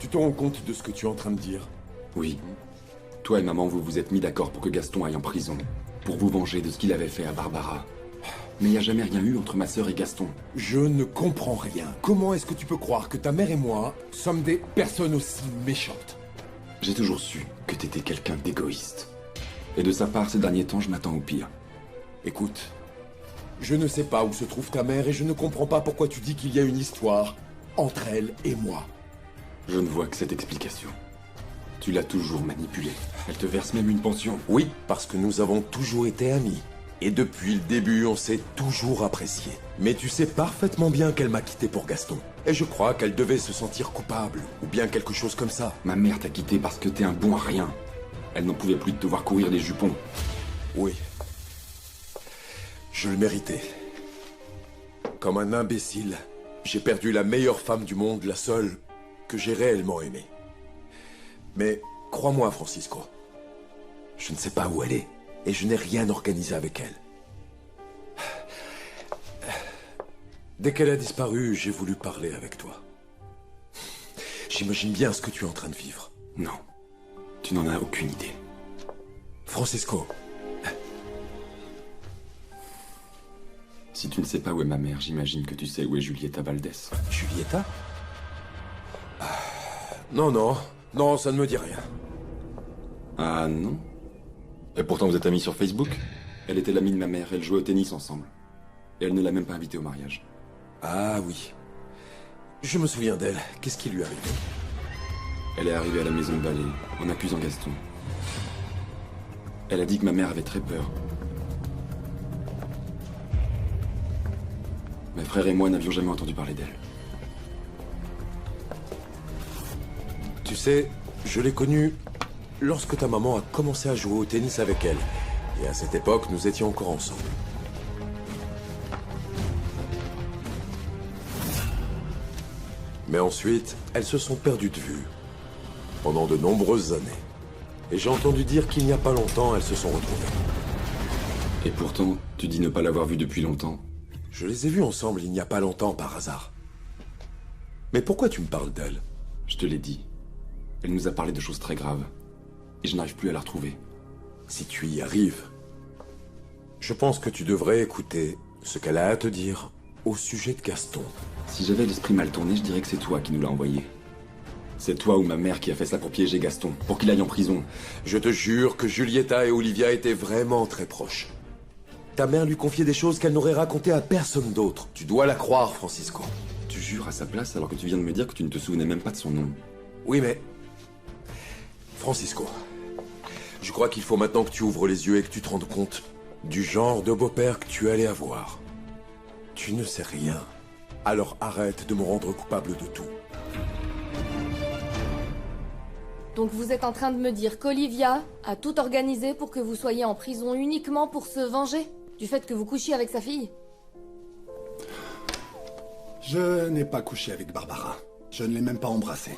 Tu te rends compte de ce que tu es en train de dire? Oui. Toi et maman, vous vous êtes mis d'accord pour que Gaston aille en prison. Pour vous venger de ce qu'il avait fait à Barbara. Mais il n'y a jamais rien eu entre ma sœur et Gaston. Je ne comprends rien. Comment est-ce que tu peux croire que ta mère et moi sommes des personnes aussi méchantes? J'ai toujours su que t'étais quelqu'un d'égoïste. Et de sa part, ces derniers temps, je m'attends au pire. Écoute, je ne sais pas où se trouve ta mère et je ne comprends pas pourquoi tu dis qu'il y a une histoire entre elle et moi. Je ne vois que cette explication. Tu l'as toujours manipulée. Elle te verse même une pension. Oui, parce que nous avons toujours été amis. Et depuis le début, on s'est toujours apprécié. Mais tu sais parfaitement bien qu'elle m'a quitté pour Gaston. Et je crois qu'elle devait se sentir coupable, ou bien quelque chose comme ça. Ma mère t'a quitté parce que t'es un bon à rien. Elle n'en pouvait plus de te voir courir les jupons. Oui. Je le méritais. Comme un imbécile, j'ai perdu la meilleure femme du monde, la seule que j'ai réellement aimée. Mais crois-moi, Francisco, je ne sais pas où elle est, et je n'ai rien organisé avec elle. Dès qu'elle a disparu, j'ai voulu parler avec toi. J'imagine bien ce que tu es en train de vivre. Non, tu n'en as aucune idée. Francisco. Si tu ne sais pas où est ma mère, j'imagine que tu sais où est Julieta Valdez. Julieta? Non, non. Non, ça ne me dit rien. Ah non? Et pourtant vous êtes amis sur Facebook? Elle était l'amie de ma mère, elle jouait au tennis ensemble. Et elle ne l'a même pas invitée au mariage. Ah oui. Je me souviens d'elle. Qu'est-ce qui lui est arrivé? Elle est arrivée à la maison de ballet, en accusant Gaston. Elle a dit que ma mère avait très peur. Mes frères et moi n'avions jamais entendu parler d'elle. Tu sais, je l'ai connue lorsque ta maman a commencé à jouer au tennis avec elle. Et à cette époque, nous étions encore ensemble. Mais ensuite, elles se sont perdues de vue. Pendant de nombreuses années. Et j'ai entendu dire qu'il n'y a pas longtemps, elles se sont retrouvées. Et pourtant, tu dis ne pas l'avoir vue depuis longtemps. Je les ai vues ensemble il n'y a pas longtemps par hasard. Mais pourquoi tu me parles d'elle? Je te l'ai dit. Elle nous a parlé de choses très graves. Et je n'arrive plus à la retrouver. Si tu y arrives, je pense que tu devrais écouter ce qu'elle a à te dire au sujet de Gaston. Si j'avais l'esprit mal tourné, je dirais que c'est toi qui nous l'as envoyé. C'est toi ou ma mère qui a fait ça pour piéger Gaston, pour qu'il aille en prison. Je te jure que Julieta et Olivia étaient vraiment très proches. Ta mère lui confiait des choses qu'elle n'aurait racontées à personne d'autre. Tu dois la croire, Francisco. Tu jures à sa place alors que tu viens de me dire que tu ne te souvenais même pas de son nom. Oui, mais... Francisco, je crois qu'il faut maintenant que tu ouvres les yeux et que tu te rendes compte du genre de beau-père que tu allais avoir. Tu ne sais rien. Alors arrête de me rendre coupable de tout. Donc vous êtes en train de me dire qu'Olivia a tout organisé pour que vous soyez en prison uniquement pour se venger du fait que vous couchiez avec sa fille? Je n'ai pas couché avec Barbara. Je ne l'ai même pas embrassée.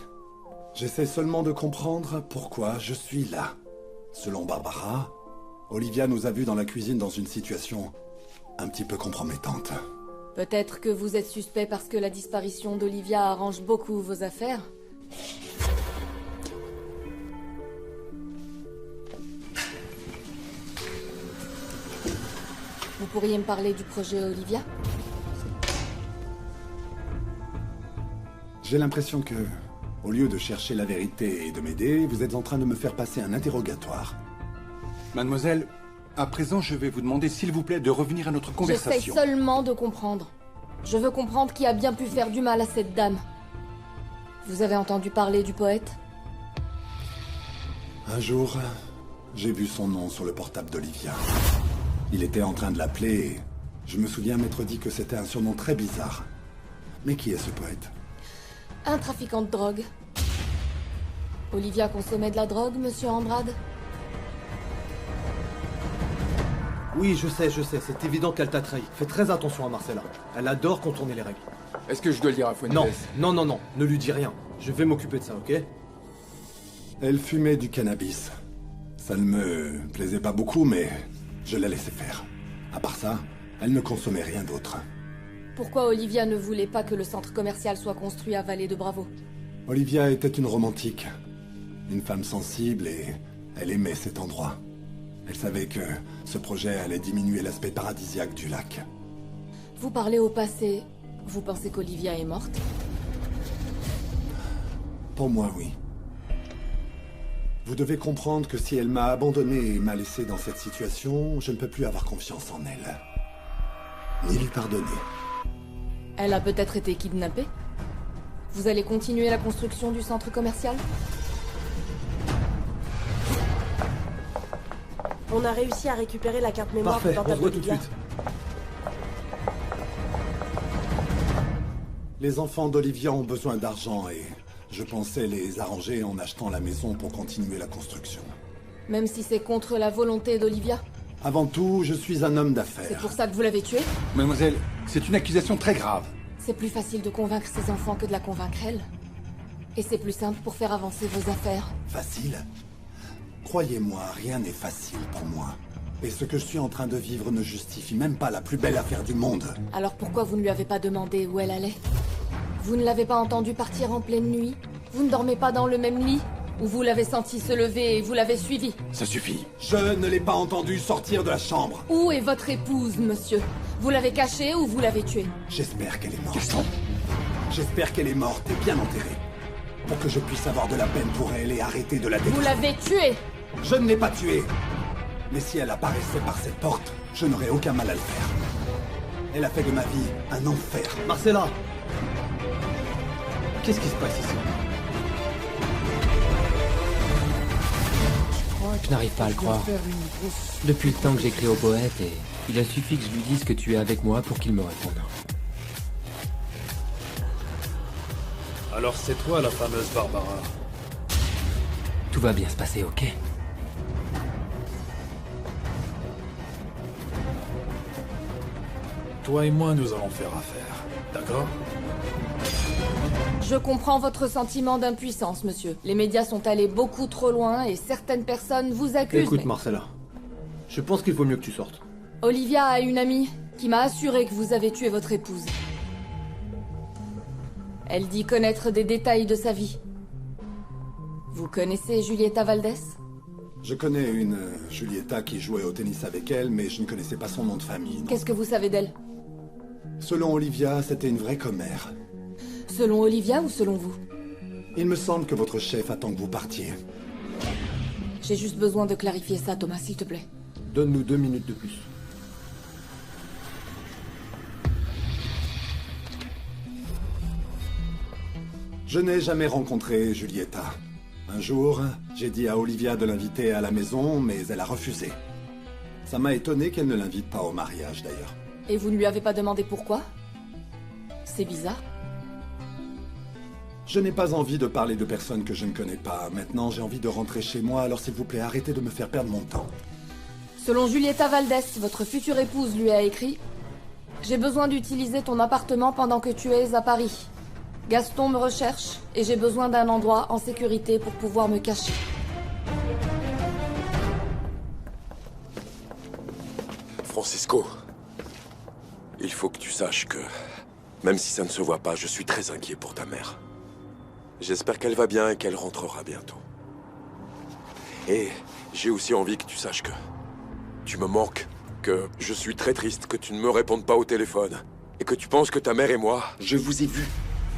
J'essaie seulement de comprendre pourquoi je suis là. Selon Barbara, Olivia nous a vus dans la cuisine dans une situation un petit peu compromettante. Peut-être que vous êtes suspect parce que la disparition d'Olivia arrange beaucoup vos affaires? Vous pourriez me parler du projet Olivia? J'ai l'impression que, au lieu de chercher la vérité et de m'aider, vous êtes en train de me faire passer un interrogatoire. Mademoiselle, à présent, je vais vous demander, s'il vous plaît, de revenir à notre conversation. J'essaie seulement de comprendre. Je veux comprendre qui a bien pu faire du mal à cette dame. Vous avez entendu parler du poète? Un jour, j'ai vu son nom sur le portable d'Olivia. Il était en train de l'appeler et je me souviens m'être dit que c'était un surnom très bizarre. Mais qui est ce poète? Un trafiquant de drogue. Olivia consommait de la drogue, monsieur Andrade? Oui, je sais, c'est évident qu'elle t'a trahi. Fais très attention à Marcella. Elle adore contourner les règles. Est-ce que je dois le dire à Fuentes? Non, ne lui dis rien. Je vais m'occuper de ça, ok? Elle fumait du cannabis. Ça ne me plaisait pas beaucoup, mais je la laissais faire. À part ça, elle ne consommait rien d'autre. Pourquoi Olivia ne voulait pas que le centre commercial soit construit à Vallée de Bravo? Olivia était une romantique. Une femme sensible et elle aimait cet endroit. Elle savait que ce projet allait diminuer l'aspect paradisiaque du lac. Vous parlez au passé. Vous pensez qu'Olivia est morte? Pour moi, oui. Vous devez comprendre que si elle m'a abandonné et m'a laissé dans cette situation, je ne peux plus avoir confiance en elle. Ni lui pardonner. Elle a peut-être été kidnappée? Vous allez continuer la construction du centre commercial? On a réussi à récupérer la carte mémoire Parfait, dans on ta se voit tout de Olivia. suite. Les enfants d'Olivia ont besoin d'argent et je pensais les arranger en achetant la maison pour continuer la construction. Même si c'est contre la volonté d'Olivia? Avant tout, je suis un homme C'est d'affaires. pour ça que vous l'avez tuée? Mademoiselle, c'est une accusation très grave. C'est plus facile de convaincre ses enfants que de la convaincre elle. Et c'est plus simple pour faire avancer vos affaires. Facile? Croyez-moi, rien n'est facile pour moi. Et ce que je suis en train de vivre ne justifie même pas la plus belle affaire du monde. Alors pourquoi vous ne lui avez pas demandé où elle allait? Vous ne l'avez pas entendue partir en pleine nuit? Vous ne dormez pas dans le même lit? Ou vous l'avez senti se lever et vous l'avez suivi? Ça suffit. Je ne l'ai pas entendu sortir de la chambre. Où est votre épouse, monsieur? Vous l'avez cachée ou vous l'avez tuée? J'espère qu'elle est morte. Gaston. J'espère qu'elle est morte et bien enterrée. Pour que je puisse avoir de la peine pour elle et arrêter de la Vous détruire. l'avez tuée! Je ne l'ai pas tuée. Mais si elle apparaissait par cette porte, je n'aurais aucun mal à le faire. Elle a fait de ma vie un enfer. Marcella! Qu'est-ce qui se passe ici? Je n'arrive pas à le croire. Depuis le temps que j'écris au poète, et il a suffi que je lui dise que tu es avec moi pour qu'il me réponde. Alors c'est toi la fameuse Barbara. Tout va bien se passer, ok? Toi et moi, nous allons faire affaire. D'accord? Je comprends votre sentiment d'impuissance, monsieur. Les médias sont allés beaucoup trop loin et certaines personnes vous accusent. Écoute, mais- Marcella. Je pense qu'il vaut mieux que tu sortes. Olivia a une amie qui m'a assuré que vous avez tué votre épouse. Elle dit connaître des détails de sa vie. Vous connaissez Julieta Valdez? Je connais une Julieta qui jouait au tennis avec elle, mais je ne connaissais pas son nom de famille. non. Qu'est-ce que vous savez d'elle? Selon Olivia, c'était une vraie commère. Selon Olivia ou selon vous? Il me semble que votre chef attend que vous partiez. J'ai juste besoin de clarifier ça, Thomas, s'il te plaît. Donne-nous 2 minutes de plus. Je n'ai jamais rencontré Julieta. Un jour, j'ai dit à Olivia de l'inviter à la maison, mais elle a refusé. Ça m'a étonné qu'elle ne l'invite pas au mariage, d'ailleurs. Et vous ne lui avez pas demandé pourquoi? C'est bizarre. Je n'ai pas envie de parler de personnes que je ne connais pas. Maintenant, j'ai envie de rentrer chez moi, alors s'il vous plaît, arrêtez de me faire perdre mon temps. Selon Julieta Valdez, votre future épouse lui a écrit « J'ai besoin d'utiliser ton appartement pendant que tu es à Paris. Gaston me recherche et j'ai besoin d'un endroit en sécurité pour pouvoir me cacher. » Francisco, il faut que tu saches que, même si ça ne se voit pas, je suis très inquiet pour ta mère. J'espère qu'elle va bien et qu'elle rentrera bientôt. Et j'ai aussi envie que tu saches que tu me manques, que je suis très triste que tu ne me répondes pas au téléphone, et que tu penses que ta mère et moi... Je vous ai vu.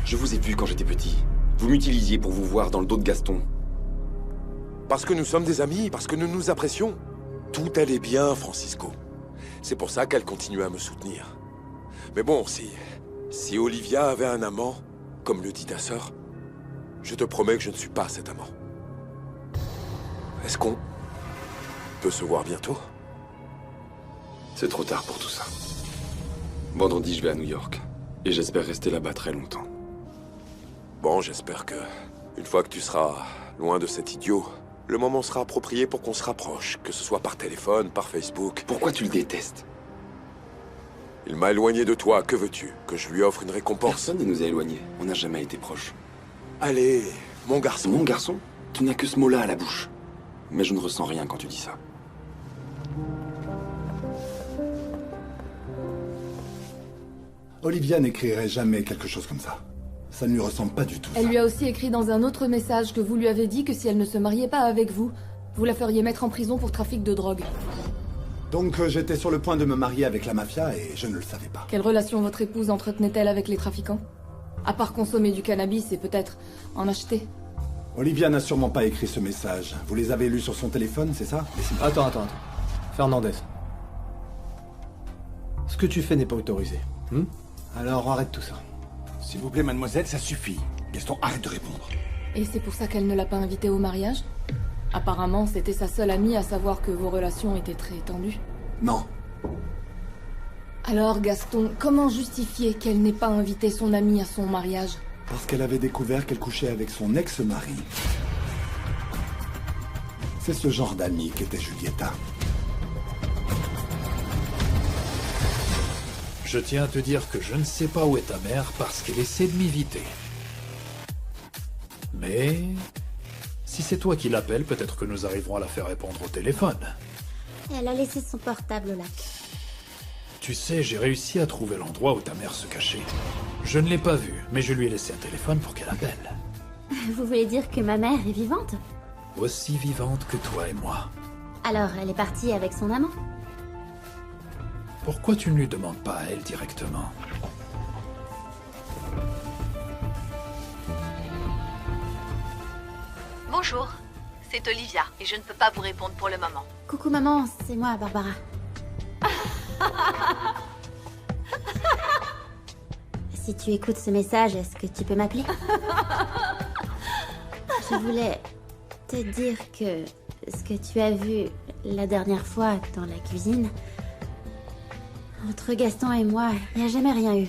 Je vous ai vu quand j'étais petit. Vous m'utilisiez pour vous voir dans le dos de Gaston. Parce que nous sommes des amis, parce que nous nous apprécions. Tout allait bien, Francisco. C'est pour ça qu'elle continue à me soutenir. Mais bon, si Olivia avait un amant, comme le dit ta sœur, je te promets que je ne suis pas cet amant. Est-ce qu'on peut se voir bientôt? C'est trop tard pour tout ça. Vendredi, je vais à New York. Et j'espère rester là-bas très longtemps. Bon, j'espère que, une fois que tu seras loin de cet idiot, le moment sera approprié pour qu'on se rapproche, que ce soit par téléphone, par Facebook. Pourquoi tu le détestes? Il m'a éloigné de toi, que veux-tu? Que je lui offre une récompense? Personne ne nous a éloignés. On n'a jamais été proches. Allez, mon garçon. Mon garçon? Tu n'as que ce mot-là à la bouche. Mais je ne ressens rien quand tu dis ça. Olivia n'écrirait jamais quelque chose comme ça. Ça ne lui ressemble pas du tout. Elle ça. lui a aussi écrit dans un autre message que vous lui avez dit que si elle ne se mariait pas avec vous, vous la feriez mettre en prison pour trafic de drogue. Donc j'étais sur le point de me marier avec la mafia et je ne le savais pas. Quelle relation votre épouse entretenait-elle avec les trafiquants? À part consommer du cannabis et peut-être en acheter. Olivia n'a sûrement pas écrit ce message. Vous les avez lus sur son téléphone, c'est ça? Attends. Fernandez. Ce que tu fais n'est pas autorisé. Alors arrête tout ça. S'il vous plaît, mademoiselle, ça suffit. Gaston, arrête de répondre. Et c'est pour ça qu'elle ne l'a pas invité au mariage? Apparemment, c'était sa seule amie à savoir que vos relations étaient très tendues. Non. Alors, Gaston, comment justifier qu'elle n'ait pas invité son amie à son mariage? Parce qu'elle avait découvert qu'elle couchait avec son ex-mari. C'est ce genre d'amie qu'était Julieta. Je tiens à te dire que je ne sais pas où est ta mère parce qu'elle essaie de m'éviter. Mais... si c'est toi qui l'appelles, peut-être que nous arriverons à la faire répondre au téléphone. Elle a laissé son portable au lac. Tu sais, j'ai réussi à trouver l'endroit où ta mère se cachait. Je ne l'ai pas vue, mais je lui ai laissé un téléphone pour qu'elle appelle. Vous voulez dire que ma mère est vivante? Aussi vivante que toi et moi. Alors, elle est partie avec son amant? Pourquoi tu ne lui demandes pas à elle directement? Bonjour, c'est Olivia, et je ne peux pas vous répondre pour le moment. Coucou maman, c'est moi, Barbara. Si tu écoutes ce message, est-ce que tu peux m'appeler? Je voulais te dire que ce que tu as vu la dernière fois dans la cuisine, entre Gaston et moi, il n'y a jamais rien eu.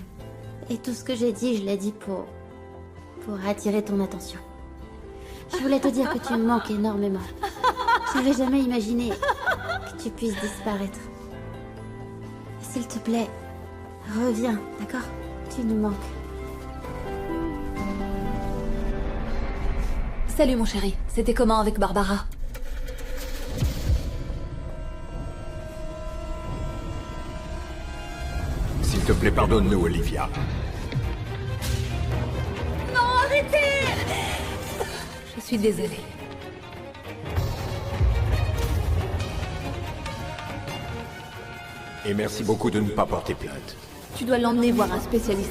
Et tout ce que j'ai dit, je l'ai dit pour attirer ton attention. Je voulais te dire que tu me manques énormément. J'avais jamais imaginé que tu puisses disparaître. S'il te plaît, reviens, d'accord? Tu nous manques. Salut mon chéri, c'était comment avec Barbara? S'il te plaît, pardonne-nous, Olivia. Non, arrêtez! Je suis désolée. Et merci beaucoup de ne pas porter plainte. Tu dois l'emmener voir un spécialiste.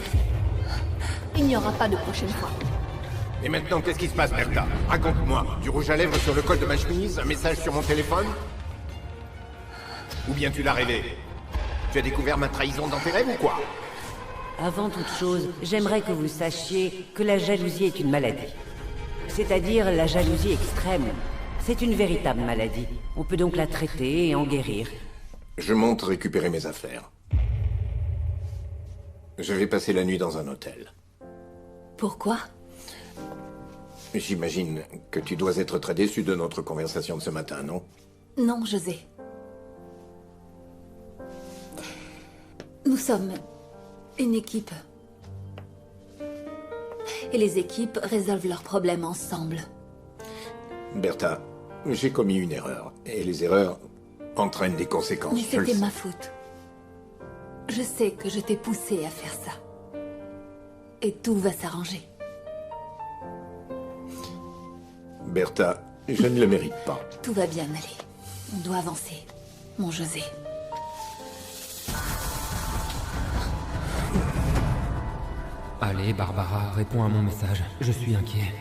Il n'y aura pas de prochaine fois. Et maintenant, qu'est-ce qui se passe, Bertha? Raconte-moi. Du rouge à lèvres sur le col de ma chemise? Un message sur mon téléphone? Ou bien tu l'as rêvé? Tu as découvert ma trahison dans tes rêves ou quoi? Avant toute chose, j'aimerais que vous sachiez que la jalousie est une maladie. C'est-à-dire la jalousie extrême. C'est une véritable maladie. On peut donc la traiter et en guérir. Je monte récupérer mes affaires. Je vais passer la nuit dans un hôtel. Pourquoi? J'imagine que tu dois être très déçu de notre conversation de ce matin, non? Non, José. Nous sommes une équipe. Et les équipes résolvent leurs problèmes ensemble. Bertha, j'ai commis une erreur. Et les erreurs entraînent des conséquences. Mais c'était ma faute. Je sais que je t'ai poussé à faire ça. Et tout va s'arranger. Bertha, je ne le mérite pas. Tout va bien aller. On doit avancer, mon José. Allez, Barbara, réponds à mon message. Je suis inquiet.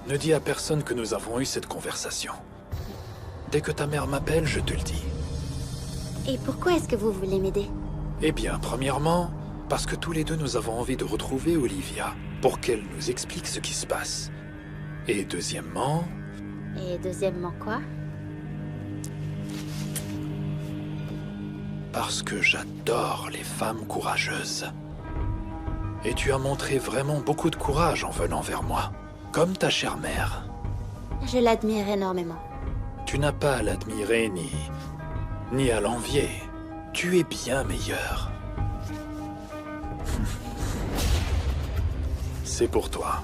Ne dis à personne que nous avons eu cette conversation. Dès que ta mère m'appelle, je te le dis. Et pourquoi est-ce que vous voulez m'aider? Eh bien, premièrement, parce que tous les deux nous avons envie de retrouver Olivia, pour qu'elle nous explique ce qui se passe. Et deuxièmement... Et deuxièmement quoi? Parce que j'adore les femmes courageuses. Et tu as montré vraiment beaucoup de courage en venant vers moi, comme ta chère mère. Je l'admire énormément. Tu n'as pas à l'admirer ni à l'envier. Tu es bien meilleur. C'est pour toi.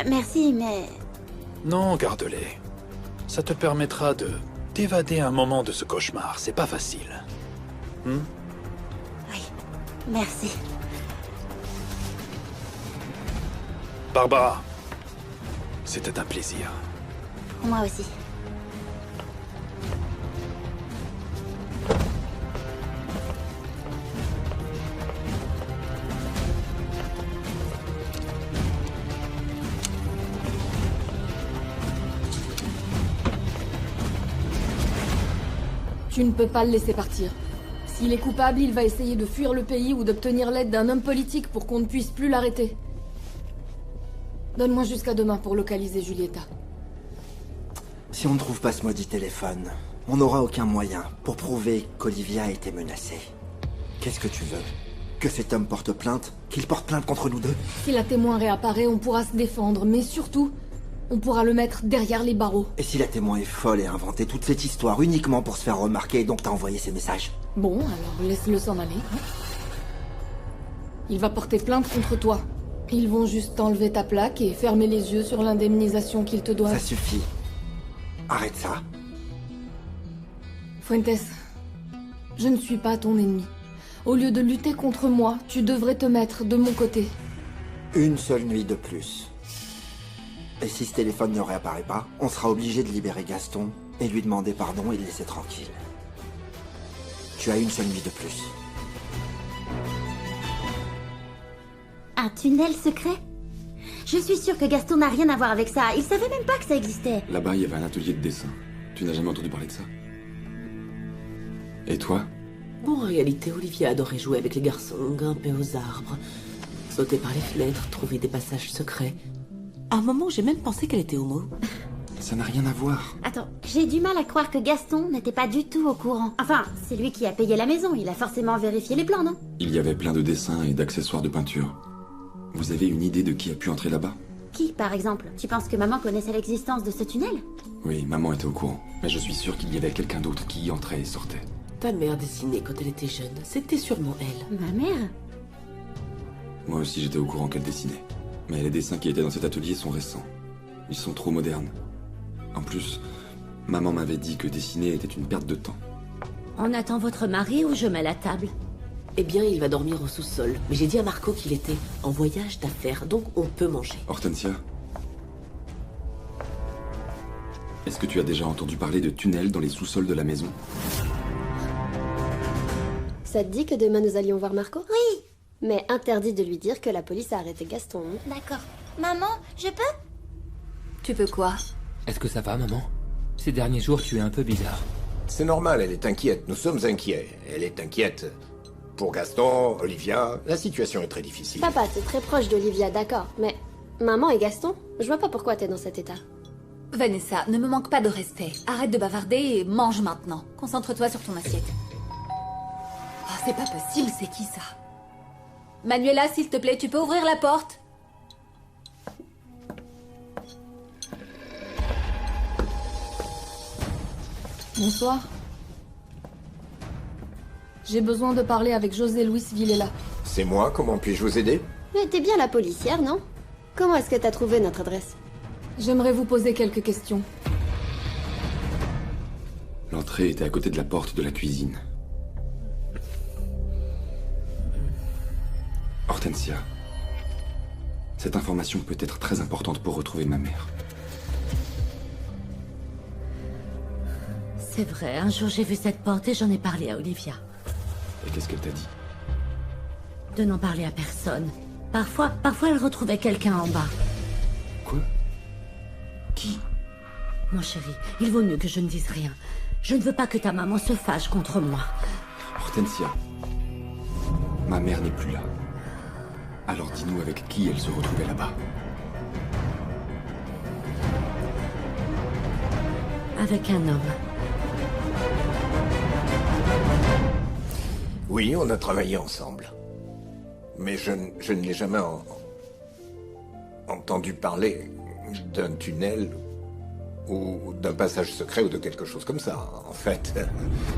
Merci, mais... Non, garde-les. Ça te permettra de t'évader un moment de ce cauchemar. C'est pas facile. Oui, merci. Barbara, c'était un plaisir. Moi aussi. Tu ne peux pas le laisser partir. S'il est coupable, il va essayer de fuir le pays ou d'obtenir l'aide d'un homme politique pour qu'on ne puisse plus l'arrêter. Donne-moi jusqu'à demain pour localiser Julieta. Si on ne trouve pas ce maudit téléphone, on n'aura aucun moyen pour prouver qu'Olivia a été menacée. Qu'est-ce que tu veux? Que cet homme porte plainte? Qu'il porte plainte contre nous deux? Si la témoin réapparaît, on pourra se défendre, mais surtout, on pourra le mettre derrière les barreaux. Et si la témoin est folle et a inventé toute cette histoire uniquement pour se faire remarquer et donc t'as envoyé ces messages? Bon, alors laisse-le s'en aller. Il va porter plainte contre toi. Ils vont juste enlever ta plaque et fermer les yeux sur l'indemnisation qu'ils te doivent. Ça suffit. Arrête ça. Fuentes, je ne suis pas ton ennemi. Au lieu de lutter contre moi, tu devrais te mettre de mon côté. Une seule nuit de plus. Et si ce téléphone ne réapparaît pas, on sera obligé de libérer Gaston et lui demander pardon et le laisser tranquille. Tu as une seule nuit de plus. Un tunnel secret? Je suis sûre que Gaston n'a rien à voir avec ça. Il savait même pas que ça existait. Là-bas, il y avait un atelier de dessin. Tu n'as jamais entendu parler de ça? Et toi? Bon, en réalité, Olivia adorait jouer avec les garçons, grimper aux arbres, sauter par les fenêtres, trouver des passages secrets. À un moment, j'ai même pensé qu'elle était homo. Ça n'a rien à voir. Attends, j'ai du mal à croire que Gaston n'était pas du tout au courant. Enfin, c'est lui qui a payé la maison, il a forcément vérifié les plans, non? Il y avait plein de dessins et d'accessoires de peinture. Vous avez une idée de qui a pu entrer là-bas? Qui, par exemple? Tu penses que maman connaissait l'existence de ce tunnel? Oui, maman était au courant. Mais je suis sûr qu'il y avait quelqu'un d'autre qui y entrait et sortait. Ta mère dessinait quand elle était jeune. C'était sûrement elle. Ma mère? Moi aussi, j'étais au courant qu'elle dessinait. Mais les dessins qui étaient dans cet atelier sont récents. Ils sont trop modernes. En plus, maman m'avait dit que dessiner était une perte de temps. On attend votre mari ou je mets la table? Eh bien, il va dormir au sous-sol. Mais j'ai dit à Marco qu'il était en voyage d'affaires, donc on peut manger. Hortensia? Est-ce que tu as déjà entendu parler de tunnels dans les sous-sols de la maison? Ça te dit que demain nous allions voir Marco? Oui. Mais interdit de lui dire que la police a arrêté Gaston. D'accord. Maman, je peux? Tu peux quoi? Est-ce que ça va, maman? Ces derniers jours, tu es un peu bizarre. C'est normal, elle est inquiète. Nous sommes inquiets. Elle est inquiète. Pour Gaston, Olivia, la situation est très difficile. Papa, t'es très proche d'Olivia, d'accord. Mais maman et Gaston, je vois pas pourquoi t'es dans cet état. Vanessa, ne me manque pas de respect. Arrête de bavarder et mange maintenant. Concentre-toi sur ton assiette. Oh, c'est pas possible, c'est qui ça? Manuela, s'il te plaît, tu peux ouvrir la porte? Bonsoir. J'ai besoin de parler avec José Luis Villela. C'est moi, comment puis-je vous aider? Mais t'es bien la policière, non? Comment est-ce que t'as trouvé notre adresse? J'aimerais vous poser quelques questions. L'entrée était à côté de la porte de la cuisine. Hortensia, cette information peut être très importante pour retrouver ma mère. C'est vrai, un jour j'ai vu cette porte et j'en ai parlé à Olivia. Et qu'est-ce qu'elle t'a dit? De n'en parler à personne. Parfois elle retrouvait quelqu'un en bas. Quoi? Qui? Mon chéri, il vaut mieux que je ne dise rien. Je ne veux pas que ta maman se fâche contre moi. Hortensia, ma mère n'est plus là. Alors dis-nous avec qui elle se retrouvait là-bas. Avec un homme. Oui, on a travaillé ensemble. Mais je ne l'ai jamais entendu parler d'un tunnel ou d'un passage secret ou de quelque chose comme ça. En fait,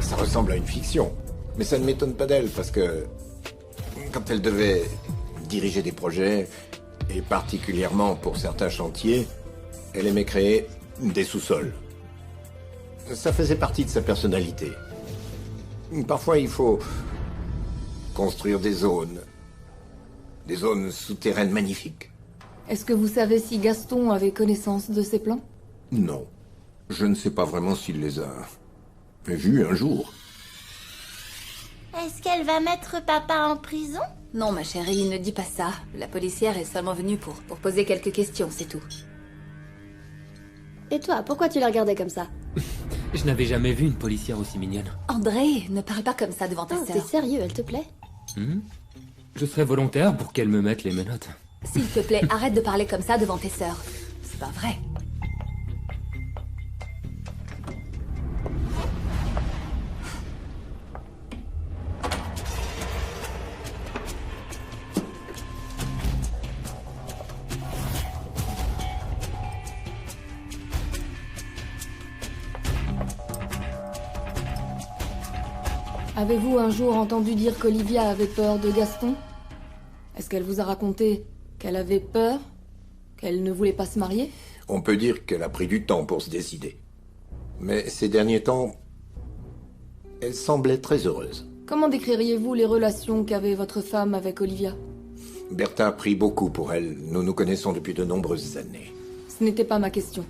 ça ressemble à une fiction. Mais ça ne m'étonne pas d'elle parce que quand elle devait diriger des projets, et particulièrement pour certains chantiers, elle aimait créer des sous-sols. Ça faisait partie de sa personnalité. Parfois, il faut construire des zones souterraines magnifiques. Est-ce que vous savez si Gaston avait connaissance de ces plans? Non. Je ne sais pas vraiment s'il les a vus un jour. Est-ce qu'elle va mettre papa en prison? Non, ma chérie, ne dis pas ça. La policière est seulement venue pour poser quelques questions, c'est tout. Et toi, pourquoi tu la regardais comme ça? Je n'avais jamais vu une policière aussi mignonne. André, ne parle pas comme ça devant ta Oh, sœur. t'es sérieux, elle te plaît? Je serais volontaire pour qu'elle me mette les menottes. S'il te plaît, arrête de parler comme ça devant tes sœurs. C'est pas vrai. Avez-vous un jour entendu dire qu'Olivia avait peur de Gaston? Est-ce qu'elle vous a raconté qu'elle avait peur? Qu'elle ne voulait pas se marier? On peut dire qu'elle a pris du temps pour se décider. Mais ces derniers temps, elle semblait très heureuse. Comment décririez-vous les relations qu'avait votre femme avec Olivia? Bertha a pris beaucoup pour elle. Nous nous connaissons depuis de nombreuses années. Ce n'était pas ma question.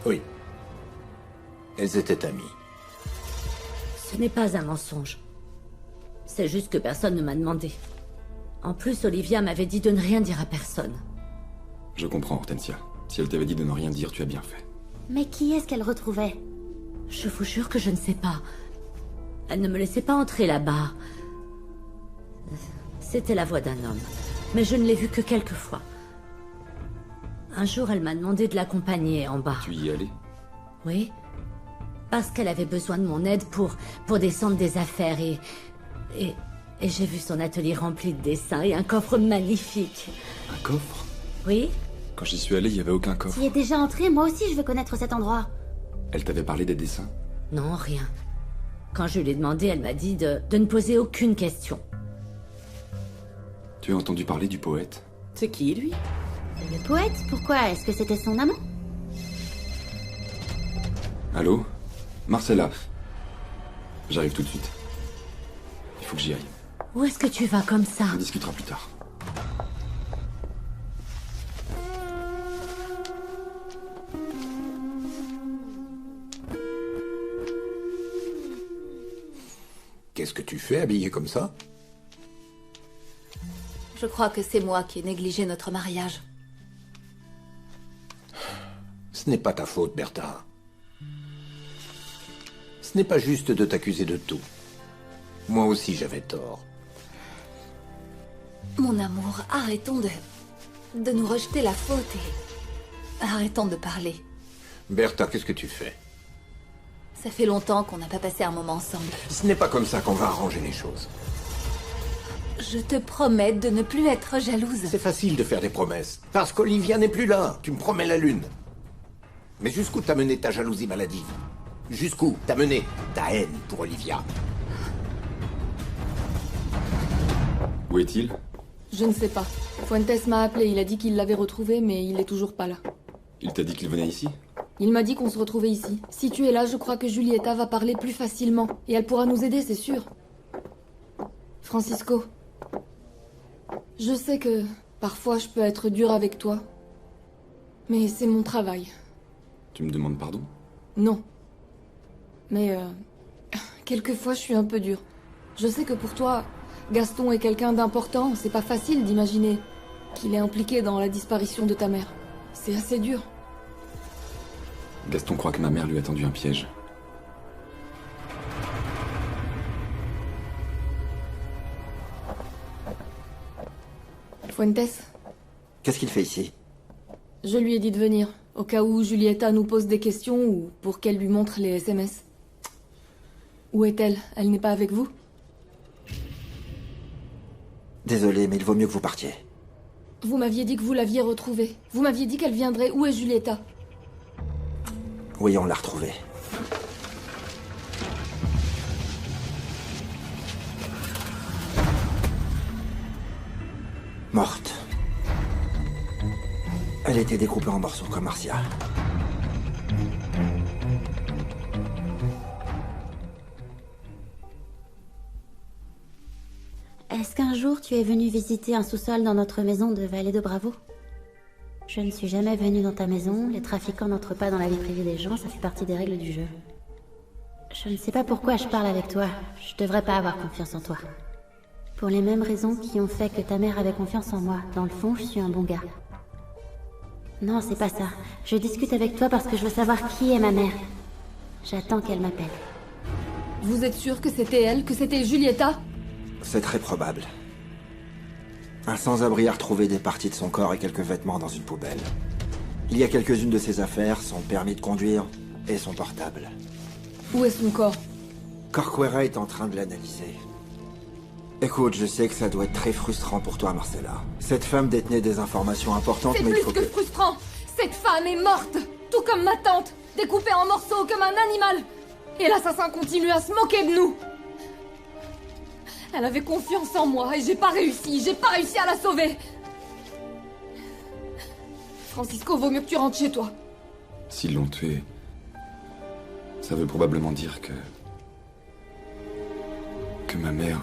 Oui. Elles étaient amies. Ce n'est pas un mensonge. C'est juste que personne ne m'a demandé. En plus, Olivia m'avait dit de ne rien dire à personne. Je comprends, Hortensia. Si elle t'avait dit de ne rien dire, tu as bien fait. Mais qui est-ce qu'elle retrouvait? Je vous jure que je ne sais pas. Elle ne me laissait pas entrer là-bas. C'était la voix d'un homme. Mais je ne l'ai vue que quelques fois. Un jour, elle m'a demandé de l'accompagner en bas. Tu y es allé? Oui. Parce qu'elle avait besoin de mon aide pour descendre des affaires et j'ai vu son atelier rempli de dessins et un coffre magnifique. Un coffre? Oui. Quand j'y suis allé, il n'y avait aucun coffre. Tu y es déjà entré? Moi aussi, je veux connaître cet endroit. Elle t'avait parlé des dessins? Non, rien. Quand je lui ai demandé, elle m'a dit de ne poser aucune question. Tu as entendu parler du poète? C'est qui, lui? Le poète? Pourquoi? Est-ce que c'était son amant? Allô? Marcella. J'arrive tout de suite. Il faut que j'y aille. Où est-ce que tu vas comme ça? On discutera plus tard. Qu'est-ce que tu fais habillée comme ça? Je crois que c'est moi qui ai négligé notre mariage. Ce n'est pas ta faute, Bertha. Ce n'est pas juste de t'accuser de tout. Moi aussi, j'avais tort. Mon amour, arrêtons de nous rejeter la faute et arrêtons de parler. Bertha, qu'est-ce que tu fais? Ça fait longtemps qu'on n'a pas passé un moment ensemble. Ce n'est pas comme ça qu'on va arranger les choses. Je te promets de ne plus être jalouse. C'est facile de faire des promesses. Parce qu'Olivia n'est plus là. Tu me promets la lune. Mais jusqu'où t'a mené ta jalousie maladive? Jusqu'où t'a mené ta haine pour Olivia? Où est-il? Je ne sais pas. Fuentes m'a appelé, il a dit qu'il l'avait retrouvé, mais il est toujours pas là. Il t'a dit qu'il venait ici? Il m'a dit qu'on se retrouvait ici. Si tu es là, je crois que Julieta va parler plus facilement. Et elle pourra nous aider, c'est sûr. Francisco. Je sais que parfois je peux être dure avec toi. Mais c'est mon travail. Tu me demandes pardon? Non. Mais quelquefois je suis un peu dure. Je sais que pour toi, Gaston est quelqu'un d'important. C'est pas facile d'imaginer qu'il est impliqué dans la disparition de ta mère. C'est assez dur. Gaston croit que ma mère lui a tendu un piège. Fuentes? Qu'est-ce qu'il fait ici? Je lui ai dit de venir, au cas où Julieta nous pose des questions ou pour qu'elle lui montre les SMS. Où est-elle? Elle n'est pas avec vous? Désolé, mais il vaut mieux que vous partiez. Vous m'aviez dit que vous l'aviez retrouvée. Vous m'aviez dit qu'elle viendrait. Où est Julieta? Oui, on l'a retrouvée. Morte. Elle était découpée en morceaux comme Marcia. Est-ce qu'un jour tu es venu visiter un sous-sol dans notre maison de Vallée de Bravo? Je ne suis jamais venue dans ta maison, les trafiquants n'entrent pas dans la vie privée des gens, ça fait partie des règles du jeu. Je ne sais pas pourquoi je parle avec toi, je devrais pas avoir confiance en toi. Pour les mêmes raisons qui ont fait que ta mère avait confiance en moi, dans le fond je suis un bon gars. Non, c'est pas ça. Je discute avec toi parce que je veux savoir qui est ma mère. J'attends qu'elle m'appelle. Vous êtes sûr que c'était elle, que c'était Julieta? C'est très probable. Un sans-abri a retrouvé des parties de son corps et quelques vêtements dans une poubelle. Il y a quelques-unes de ses affaires, son permis de conduire et son portable. Où est son corps? Corcuera est en train de l'analyser. Écoute, je sais que ça doit être très frustrant pour toi, Marcella. Cette femme détenait des informations importantes, mais il faut C'est plus que frustrant. Cette femme est morte, tout comme ma tante, découpée en morceaux comme un animal. Et l'assassin continue à se moquer de nous. Elle avait confiance en moi et j'ai pas réussi à la sauver. Francisco, vaut mieux que tu rentres chez toi. S'ils l'ont tué, ça veut probablement dire que ma mère,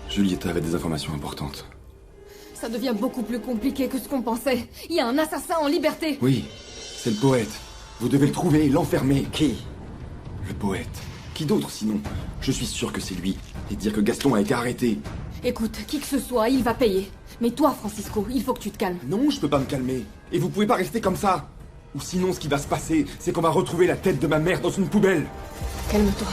Julieta, avait des informations importantes. Ça devient beaucoup plus compliqué que ce qu'on pensait. Il y a un assassin en liberté. Oui, c'est le poète. Vous devez le trouver et l'enfermer. Qui? Le poète. Qui d'autre sinon? Je suis sûr que c'est lui. Et dire que Gaston a été arrêté. Écoute, qui que ce soit, il va payer. Mais toi, Francisco, il faut que tu te calmes. Non, je peux pas me calmer. Et vous pouvez pas rester comme ça. Ou sinon, ce qui va se passer, c'est qu'on va retrouver la tête de ma mère dans une poubelle. Calme-toi.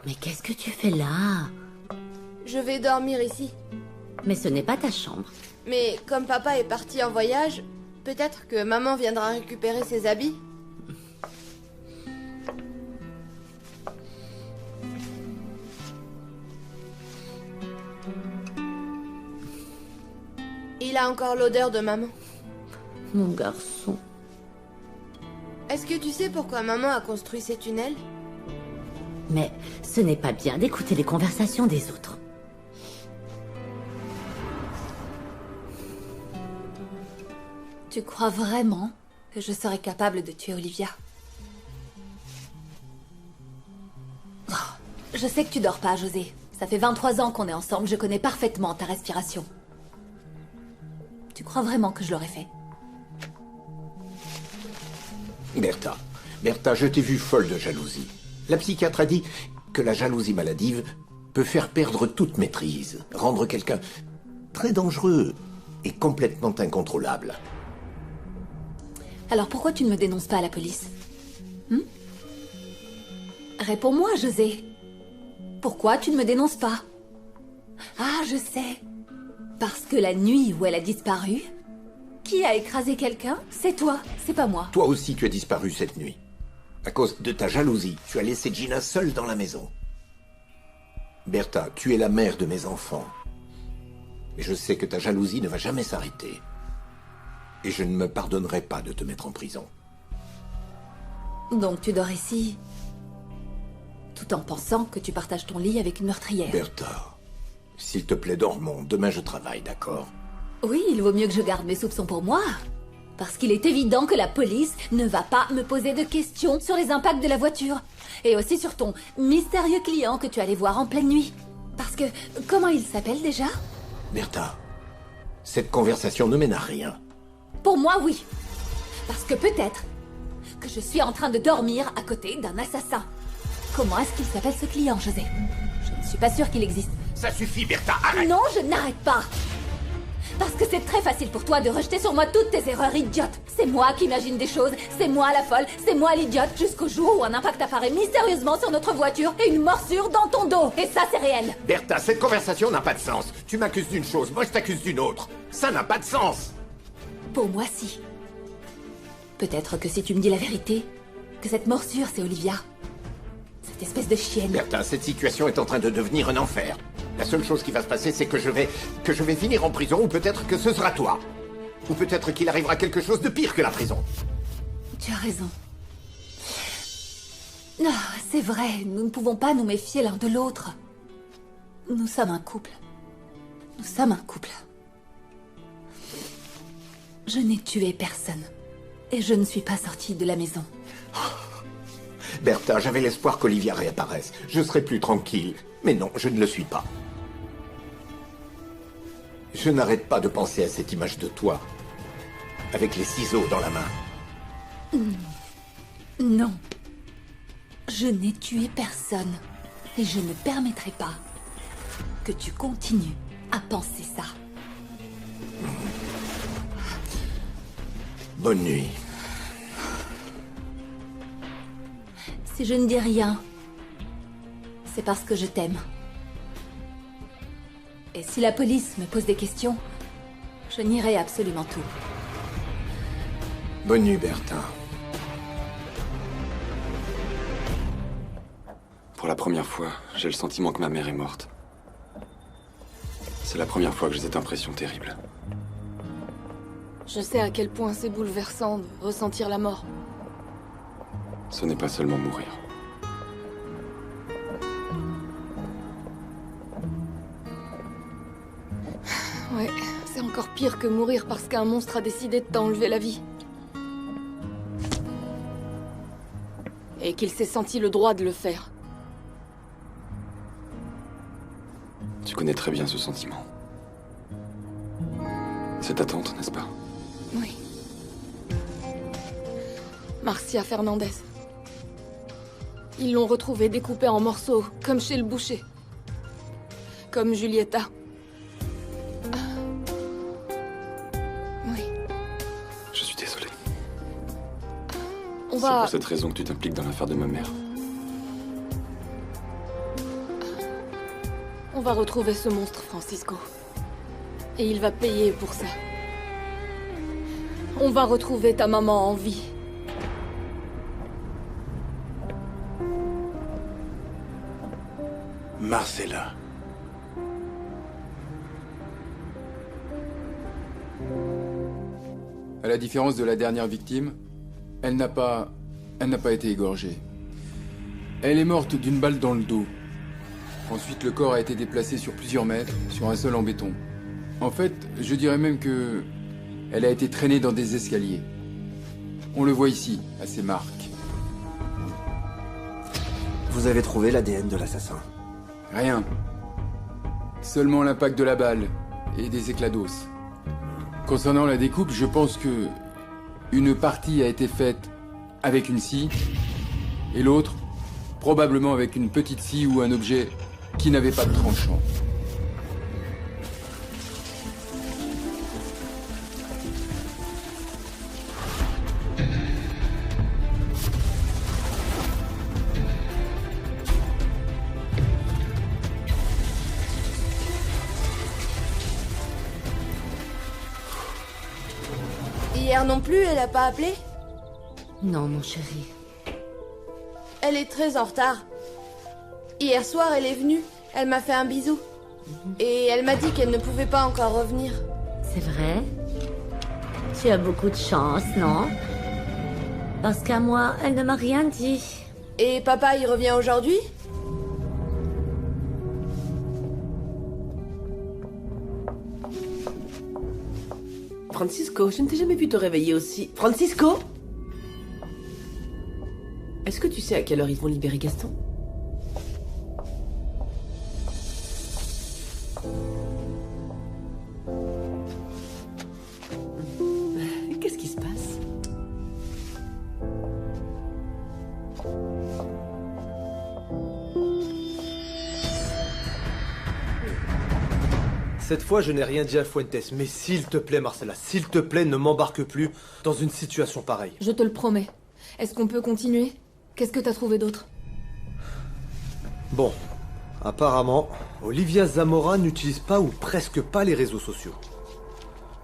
Mais qu'est-ce que tu fais là? Je vais dormir ici. Mais ce n'est pas ta chambre. Mais comme papa est parti en voyage, peut-être que maman viendra récupérer ses habits. Il a encore l'odeur de maman. Mon garçon. Est-ce que tu sais pourquoi maman a construit ces tunnels? Mais ce n'est pas bien d'écouter les conversations des autres. Tu crois vraiment que je serais capable de tuer Olivia? Oh, je sais que tu dors pas, José. Ça fait 23 ans qu'on est ensemble, je connais parfaitement ta respiration. Tu crois vraiment que je l'aurais fait? Bertha, je t'ai vue folle de jalousie. La psychiatre a dit que la jalousie maladive peut faire perdre toute maîtrise, rendre quelqu'un très dangereux et complètement incontrôlable. Alors pourquoi tu ne me dénonces pas à la police? Réponds-moi, José. Pourquoi tu ne me dénonces pas? Ah, je sais. Parce que la nuit où elle a disparu, qui a écrasé quelqu'un? C'est toi, c'est pas moi. Toi aussi, tu as disparu cette nuit. À cause de ta jalousie, tu as laissé Gina seule dans la maison. Bertha, tu es la mère de mes enfants. Et je sais que ta jalousie ne va jamais s'arrêter. Et je ne me pardonnerai pas de te mettre en prison. Donc tu dors ici, tout en pensant que tu partages ton lit avec une meurtrière. Bertha, s'il te plaît, dormons. Demain, je travaille, d'accord? Oui, il vaut mieux que je garde mes soupçons pour moi. Parce qu'il est évident que la police ne va pas me poser de questions sur les impacts de la voiture. Et aussi sur ton mystérieux client que tu allais voir en pleine nuit. Parce que, comment il s'appelle déjà? Bertha, cette conversation ne mène à rien. Pour moi, oui. Parce que peut-être que je suis en train de dormir à côté d'un assassin. Comment est-ce qu'il s'appelle ce client, José? Je ne suis pas sûre qu'il existe. Ça suffit, Bertha, arrête! Non, je n'arrête pas. Parce que c'est très facile pour toi de rejeter sur moi toutes tes erreurs idiotes. C'est moi qui imagine des choses, c'est moi la folle, c'est moi l'idiote, jusqu'au jour où un impact apparaît mystérieusement sur notre voiture et une morsure dans ton dos. Et ça, c'est réel. Bertha, cette conversation n'a pas de sens. Tu m'accuses d'une chose, moi je t'accuse d'une autre. Ça n'a pas de sens. Pour moi, si. Peut-être que si tu me dis la vérité, que cette morsure, c'est Olivia, Cette espèce de chienne. Bertha, cette situation est en train de devenir un enfer. La seule chose qui va se passer, c'est que je vais finir en prison, ou peut-être que ce sera toi. Ou peut-être qu'il arrivera quelque chose de pire que la prison. Tu as raison. Non, c'est vrai, nous ne pouvons pas nous méfier l'un de l'autre. Nous sommes un couple. Nous sommes un couple. Je n'ai tué personne. Et je ne suis pas sortie de la maison. Bertha, j'avais l'espoir qu'Olivia réapparaisse. Je serais plus tranquille. Mais non, je ne le suis pas. Je n'arrête pas de penser à cette image de toi. Avec les ciseaux dans la main. Non. Je n'ai tué personne. Et je ne permettrai pas que tu continues à penser ça. Bonne nuit. Si je ne dis rien, c'est parce que je t'aime. Et si la police me pose des questions, je nierai absolument tout. Bonne nuit, Bertha. Pour la première fois, j'ai le sentiment que ma mère est morte. C'est la première fois que j'ai cette impression terrible. Je sais à quel point c'est bouleversant de ressentir la mort. Ce n'est pas seulement mourir. Ouais, c'est encore pire que mourir parce qu'un monstre a décidé de t'enlever la vie. Et qu'il s'est senti le droit de le faire. Tu connais très bien ce sentiment. C'est ta tante, n'est-ce pas? Oui. Marcia Fernandez. Ils l'ont retrouvée découpée en morceaux, comme chez le boucher. Comme Julieta. Oui. Je suis désolé. On C'est va... pour cette raison que tu t'impliques dans l'affaire de ma mère. On va retrouver ce monstre, Francisco. Et il va payer pour ça. On va retrouver ta maman en vie. Marcella. À la différence de la dernière victime, elle n'a pas été égorgée. Elle est morte d'une balle dans le dos. Ensuite, le corps a été déplacé sur plusieurs mètres, sur un sol en béton. En fait, je dirais même que... elle a été traînée dans des escaliers. On le voit ici, à ces marques. Vous avez trouvé l'ADN de l'assassin? Rien. Seulement l'impact de la balle et des éclats d'os. Concernant la découpe, je pense que... une partie a été faite avec une scie, et l'autre, probablement avec une petite scie ou un objet qui n'avait pas de tranchant. Hier non plus, elle a pas appelé? Non, mon chéri. Elle est très en retard. Hier soir, elle est venue. Elle m'a fait un bisou. Et elle m'a dit qu'elle ne pouvait pas encore revenir. C'est vrai? Tu as beaucoup de chance, non? Parce qu'à moi, elle ne m'a rien dit. Et papa, il revient aujourd'hui? Francisco, je ne t'ai jamais vu te réveiller aussi. Francisco? Est-ce que tu sais à quelle heure ils vont libérer Gaston? Qu'est-ce qui se passe? Cette fois, je n'ai rien dit à Fuentes, mais s'il te plaît, Marcella, s'il te plaît, ne m'embarque plus dans une situation pareille. Je te le promets. Est-ce qu'on peut continuer? Qu'est-ce que t'as trouvé d'autre? Bon, apparemment, Olivia Zamora n'utilise pas ou presque pas les réseaux sociaux.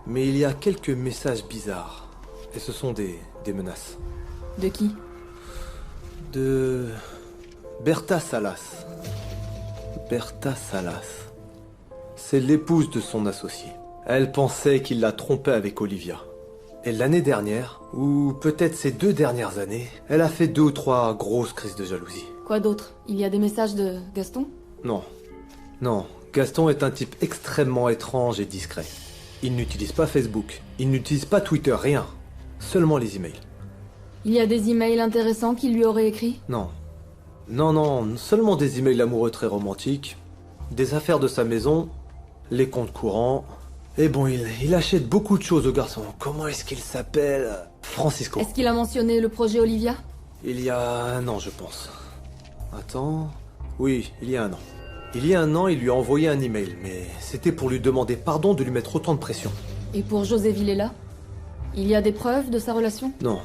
Mais il y a quelques messages bizarres. Et ce sont des menaces. De qui? De Bertha Salas. Bertha Salas. C'est l'épouse de son associé. Elle pensait qu'il la trompait avec Olivia. Et l'année dernière, ou peut-être ces 2 dernières années, elle a fait 2 ou 3 grosses crises de jalousie. Quoi d'autre? Il y a des messages de Gaston? Non. Non. Gaston est un type extrêmement étrange et discret. Il n'utilise pas Facebook. Il n'utilise pas Twitter, rien. Seulement les emails. Il y a des emails intéressants qu'il lui aurait écrits? Non. Non, seulement des emails amoureux très romantiques, des affaires de sa maison, les comptes courants... Et bon, il achète beaucoup de choses au garçon. Comment est-ce qu'il s'appelle? Francisco. Est-ce qu'il a mentionné le projet Olivia? Il y a 1 an, je pense. Attends... Oui, il y a 1 an. Il y a 1 an, il lui a envoyé un email, mais c'était pour lui demander pardon de lui mettre autant de pression. Et pour José Villela? Il y a des preuves de sa relation? Non.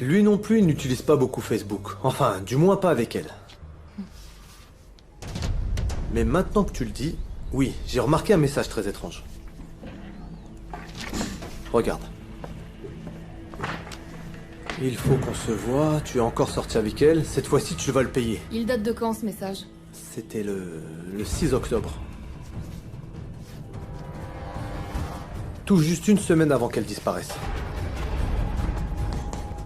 Lui non plus, il n'utilise pas beaucoup Facebook. Enfin, du moins pas avec elle. Mais maintenant que tu le dis, oui, j'ai remarqué un message très étrange. Regarde. Il faut qu'on se voie, tu es encore sorti avec elle, cette fois-ci tu vas le payer. Il date de quand ce message? C'était le 6 octobre. Tout juste 1 semaine avant qu'elle disparaisse.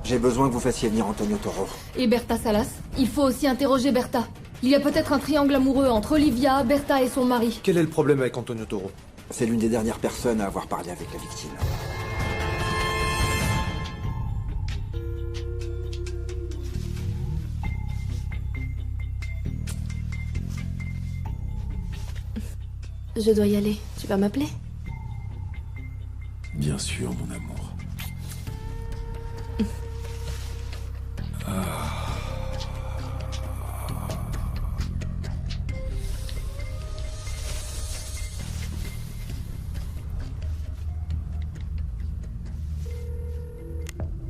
J'ai besoin que vous fassiez venir Antonio Toro. Et Bertha Salas? Il faut aussi interroger Bertha. Il y a peut-être un triangle amoureux entre Olivia, Bertha et son mari. Quel est le problème avec Antonio Toro? C'est l'une des dernières personnes à avoir parlé avec la victime. Je dois y aller. Tu vas m'appeler? Bien sûr, mon amour.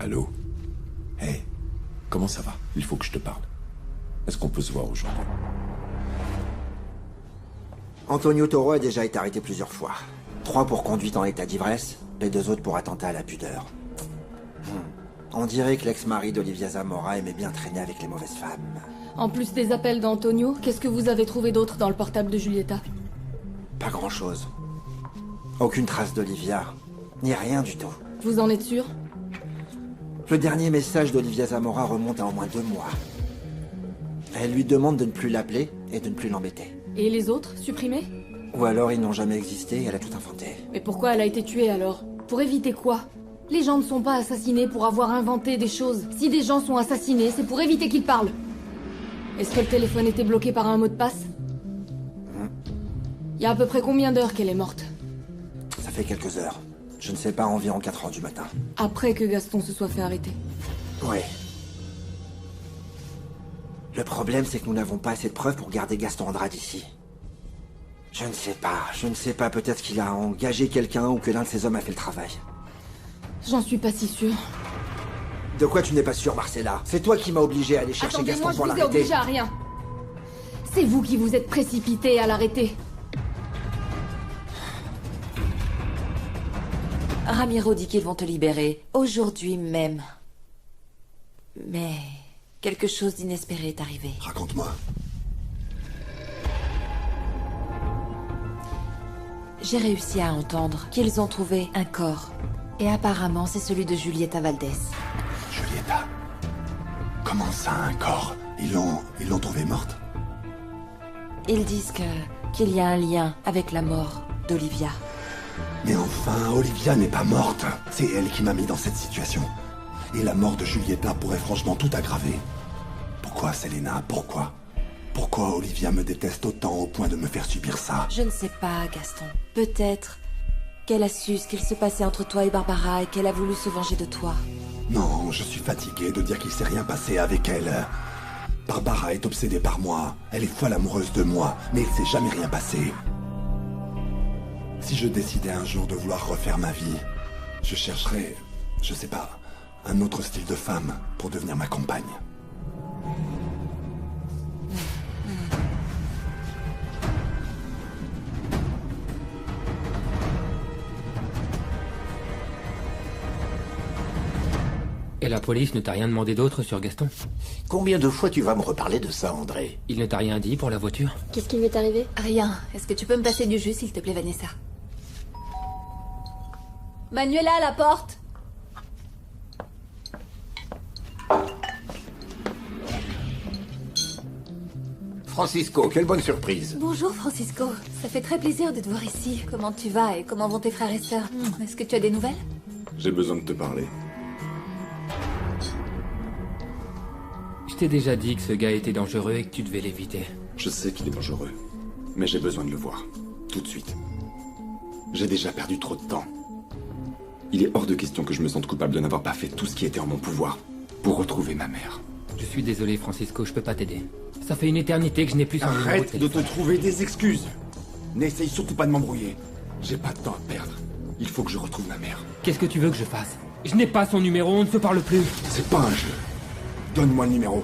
Allô? Hey, comment ça va? Il faut que je te parle. Est-ce qu'on peut se voir aujourd'hui? Antonio Toro a déjà été arrêté plusieurs fois. 3 pour conduite en état d'ivresse, et 2 autres pour attentat à la pudeur. On dirait que l'ex-mari d'Olivia Zamora aimait bien traîner avec les mauvaises femmes. En plus des appels d'Antonio, qu'est-ce que vous avez trouvé d'autre dans le portable de Julieta? Pas grand-chose. Aucune trace d'Olivia, ni rien du tout. Vous en êtes sûr? Le dernier message d'Olivia Zamora remonte à au moins 2 mois. Elle lui demande de ne plus l'appeler et de ne plus l'embêter. Et les autres, supprimés? Ou alors ils n'ont jamais existé et elle a tout inventé. Mais pourquoi elle a été tuée alors? Pour éviter quoi? Les gens ne sont pas assassinés pour avoir inventé des choses. Si des gens sont assassinés, c'est pour éviter qu'ils parlent. Est-ce que le téléphone était bloqué par un mot de passe? Il y a à peu près combien d'heures qu'elle est morte? Ça fait quelques heures. Je ne sais pas, environ 4 heures du matin. Après que Gaston se soit fait arrêter. Oui. Le problème, c'est que nous n'avons pas assez de preuves pour garder Gaston Andrade ici. Je ne sais pas, peut-être qu'il a engagé quelqu'un ou que l'un de ses hommes a fait le travail. J'en suis pas si sûre. De quoi tu n'es pas sûre, Marcella? C'est toi qui m'as obligé à aller chercher Gaston pour l'arrêter. Attendez, moi je vous ai obligé à rien. C'est vous qui vous êtes précipité à l'arrêter. Ramiro dit qu'ils vont te libérer, aujourd'hui même. Mais quelque chose d'inespéré est arrivé. Raconte-moi. J'ai réussi à entendre qu'ils ont trouvé un corps. Et apparemment, c'est celui de Julieta Valdés. Julieta? Comment ça, un corps? Ils l'ont trouvée morte? Ils disent qu'il y a un lien avec la mort d'Olivia. Mais enfin, Olivia n'est pas morte. C'est elle qui m'a mis dans cette situation. Et la mort de Julieta pourrait franchement tout aggraver. Pourquoi, Selena? Pourquoi? Pourquoi Olivia me déteste autant au point de me faire subir ça? Je ne sais pas, Gaston. Peut-être qu'elle a su ce qu'il se passait entre toi et Barbara et qu'elle a voulu se venger de toi. Non, je suis fatigué de dire qu'il s'est rien passé avec elle. Barbara est obsédée par moi. Elle est folle amoureuse de moi, mais il s'est jamais rien passé. Si je décidais un jour de vouloir refaire ma vie, je chercherais, je sais pas, un autre style de femme pour devenir ma compagne. Et la police ne t'a rien demandé d'autre sur Gaston? Combien de fois tu vas me reparler de ça, André? Il ne t'a rien dit pour la voiture? Qu'est-ce qui lui est arrivé? Rien. Est-ce que tu peux me passer du jus, s'il te plaît, Vanessa? Manuela, à la porte! Francisco, quelle bonne surprise. Bonjour, Francisco. Ça fait très plaisir de te voir ici. Comment tu vas et comment vont tes frères et sœurs? Est-ce que tu as des nouvelles? J'ai besoin de te parler. Je t'ai déjà dit que ce gars était dangereux et que tu devais l'éviter. Je sais qu'il est dangereux, mais j'ai besoin de le voir. Tout de suite. J'ai déjà perdu trop de temps. Il est hors de question que je me sente coupable de n'avoir pas fait tout ce qui était en mon pouvoir pour retrouver ma mère. Je suis désolé, Francisco, je peux pas t'aider. Ça fait une éternité que je n'ai plus son numéro de Arrête de téléphone. te trouver des excuses. N'essaye surtout pas de m'embrouiller. J'ai pas de temps à perdre. Il faut que je retrouve ma mère. Qu'est-ce que tu veux que je fasse? Je n'ai pas son numéro, on ne se parle plus. C'est pas un jeu. Donne-moi le numéro.